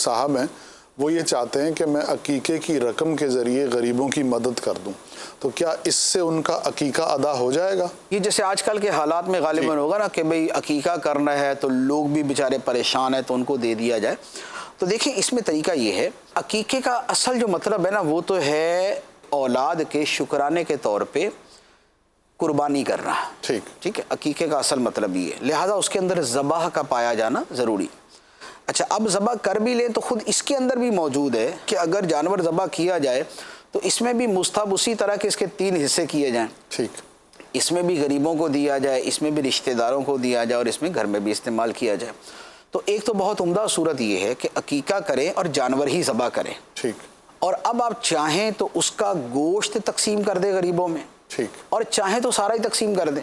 साहब हैं, वो ये चाहते हैं कि मैं अकीके की रकम के ज़रिए गरीबों की मदद कर दूं, तो क्या इससे उनका अकीका अदा हो जाएगा? ये जैसे आजकल के हालात में गालिबन होगा ना कि भाई अकीका करना है तो लोग भी बेचारे परेशान हैं तो उनको दे दिया जाए। तो देखिए इसमें तरीका ये है, अकीके का असल जो मतलब है ना वो तो है औलाद के शुक्राने के तौर पे कुर्बानी करना। ठीक है, अकीके का असल मतलब ये है, लिहाजा उसके अंदर ज़बाह का पाया जाना ज़रूरी। अच्छा, अब ज़बह कर भी लें तो खुद इसके अंदर भी मौजूद है कि अगर जानवर ज़बह किया जाए तो इसमें भी मुस्तहब उसी तरह के इसके 3 हिस्से किए जाएं। ठीक, इसमें भी गरीबों को दिया जाए, इसमें भी रिश्तेदारों को दिया जाए और इसमें घर में भी इस्तेमाल किया जाए। तो एक तो बहुत उम्दा सूरत ये है कि अकीका करें और जानवर ही ज़बह करें। ठीक, और अब आप चाहें तो उसका गोश्त तकसीम कर दें गरीबों में, ठीक, और चाहें तो सारा ही तकसीम कर दें,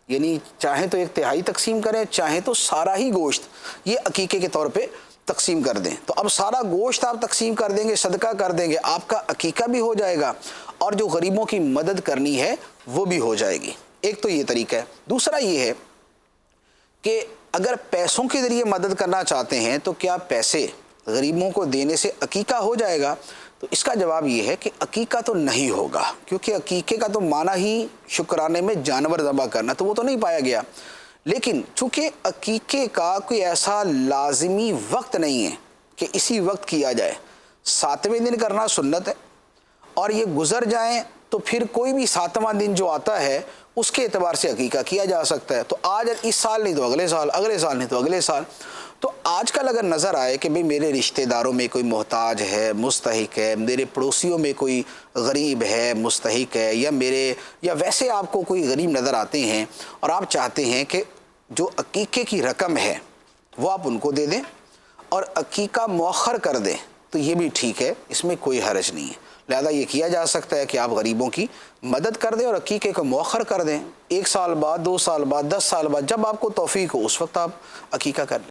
यानी चाहें तो 1/3 तकसीम करें, चाहें तो सारा ही गोश्त ये अकीके के तौर पे तकसीम कर दें। तो अब सारा गोश्त आप तकसीम कर देंगे, सदका कर देंगे, आपका अकीका भी हो जाएगा और जो गरीबों की मदद करनी है वो भी हो जाएगी। एक तो ये तरीका है। दूसरा ये है कि अगर पैसों के ज़रिए मदद करना चाहते हैं तो क्या पैसे गरीबों को देने से अकीका हो जाएगा? तो इसका जवाब ये है कि अकीका तो नहीं होगा, क्योंकि अकीके का तो माना ही शुक्राने में जानवर ज़बह करना, तो वो तो नहीं पाया गया। लेकिन चूँकि अकीके का कोई ऐसा लाजिमी वक्त नहीं है कि इसी वक्त किया जाए, 7वें दिन करना सुन्नत है और ये गुज़र जाएं तो फिर कोई भी 7वां दिन जो आता है उसके एतबार से अकीका किया जा सकता है। तो आज इस साल नहीं तो अगले साल, अगले साल नहीं तो अगले साल। तो आजकल अगर नज़र आए कि भाई मेरे रिश्तेदारों में कोई मोहताज है, मुस्तहिक है, मेरे पड़ोसियों में कोई गरीब है, मुस्तहिक है, या वैसे आपको कोई गरीब नज़र आते हैं और आप चाहते हैं कि जो अकीके की रकम है वो आप उनको दे दें और अकीका मौखर कर दें, तो ये भी ठीक है, इसमें कोई हर्ज नहीं है। लिहाजा ये किया जा सकता है कि आप गरीबों की मदद कर दें और अकीके को मौखर कर दें। 1 साल बाद, 2 साल बाद, 10 साल बाद, जब आपको तौफीक हो उस वक्त आप अकीका कर लें।